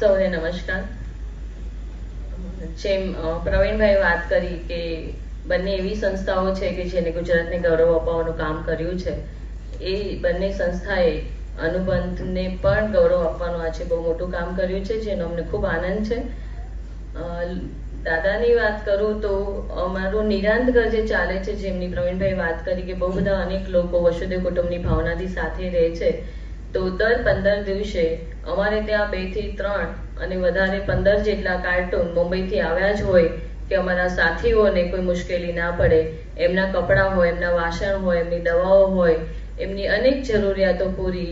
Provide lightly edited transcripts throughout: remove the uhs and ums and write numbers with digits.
સૌને નમસ્કાર. જેમ પ્રવીણભાઈ વાત કરી કે બંને એવી સંસ્થાઓ છે કે જેને ગુજરાતને ગૌરવ અપાવવાનું કામ કર્યું છે, એ બંને સંસ્થાએ અનુબંધને પણ ગૌરવ આપવાનું આજે બહુ મોટું કામ કર્યું છે, જેનો અમને ખૂબ આનંદ છે. દાદાની વાત કરું તો અમારું નિરાંત ઘર જે ચાલે છે, જેમની પ્રવીણભાઈ વાત કરી કે બહુ બધા અનેક લોકો વસુદેવ કુટુંબની ભાવનાથી સાથે રહે છે, તો દર 15 દિવસે અમારે ત્યાં 2 થી 3 અને વધારે 15 જેટલા કાર્ટૂન મુંબઈથી આવ્યા જ હોય કે અમારા સાથીઓને કોઈ મુશ્કેલી ના પડે, એમના કપડાં હોય, એમના વાસણ હોય, એમની દવાઓ હોય, એમની અનેક જરૂરિયાતો પૂરી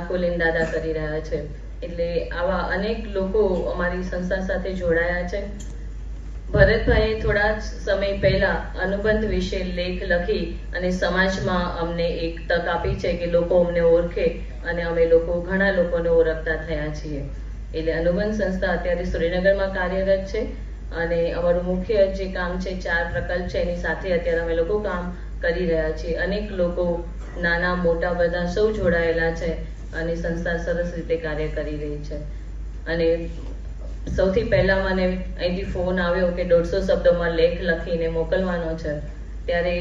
કુલીન દાદા કરી રહ્યા છે. એટલે આવા અનેક લોકો અમારી સંસ્થા સાથે જોડાયા છે. ભરતભાઈએ થોડા સમય પહેલા અનુબંધ વિશે લેખ લખી અને સમાજમાં અમને એક તક આપી છે કે લોકો અમને ઓળખે, અને અમે લોકો ઘણા લોકોને ઓળખતા થયા છીએ. એટલે અનુબંધ સંસ્થા અત્યારે સુરેન્દ્રનગરમાં કાર્યરત છે, અને અમારું મુખ્ય જે કામ છે 4 પ્રકલ્પ છે, એની સાથે અત્યારે અમે લોકો કામ કરી રહ્યા છીએ. અનેક લોકો નાના મોટા બધા સૌ જોડાયેલા છે, અને સંસ્થા સરસ રીતે કાર્ય કરી રહી છે. અને સૌથી પહેલા મને અહીંથી ફોન આવ્યો કે 150 શબ્દોમાં લેખ લખીને મોકલવાનો છે, ત્યારે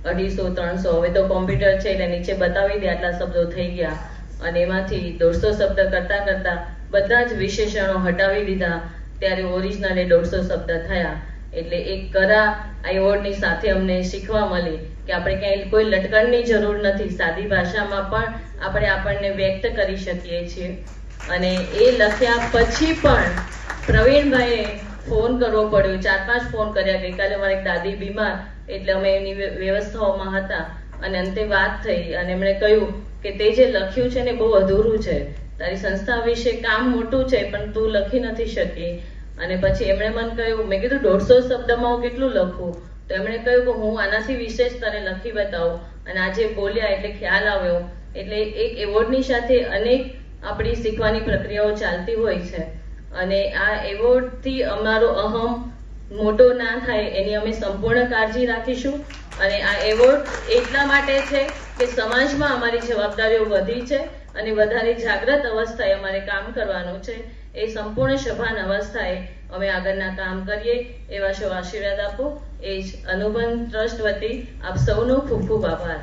250-300 હવે તો કોમ્પ્યુટર છે એટલે નીચે બતાવી દે આટલા શબ્દો થઈ ગયા, અને એમાંથી 150 શબ્દ કરતા કરતા બધા જ વિશેષણો હટાવી દીધા, ત્યારે ઓરિજિનલ 150 શબ્દ થયા. એટલે એક કરા એવોર્ડની સાથે અમને શીખવા મળી કે આપણે ક્યાંય કોઈ લટકણની જરૂર નથી, સાદી ભાષામાં પણ આપણે આપણને વ્યક્ત કરી શકીએ છીએ. અને એ લખ્યા પછી પણ પ્રવીણભાઈએ ફોન કરવો પડ્યો, 4-5 ફોન કર્યા. ગઈકાલે મારી દાદી બીમાર, એટલે અમે એની વ્યવસ્થાઓમાં હતા, અને અંતે વાત થઈ અને એમણે કહ્યું કે તે જે લખ્યું છે ને બહુ અધૂરું છે, તારી સંસ્થા વિશે કામ મોટું છે પણ તું લખી નથી શકી. અને પછી એમણે મને કહ્યું, મેં કીધું 150 શબ્દમાં હું કેટલું લખું? તો એમણે કહ્યું કે હું આનાથી વિશેષ તને લખી બતાવું. અને આજે બોલ્યા એટલે ખ્યાલ આવ્યો. એટલે એક એવોર્ડની સાથે અનેક આપણી શીખવાની પ્રક્રિયાઓ ચાલતી હોય છે, અને આ એવોર્ડથી અમારો અહમ મોટો ના થાય એની અમે સંપૂર્ણ કાળજી રાખીશું. અને આ એવોર્ડ એટલા માટે છે કે સમાજમાં અમારી જવાબદારીઓ વધી છે, અને વધારે જાગૃત અવસ્થાએ અમારે કામ કરવાનું છે. એ સંપૂર્ણ સભાન અવસ્થાએ અમે આગળના કામ કરીએ એવા સૌ આશીર્વાદ આપો. એ જ અનુબંધ ટ્રસ્ટ વતી આપ સૌનો ખૂબ ખૂબ આભાર.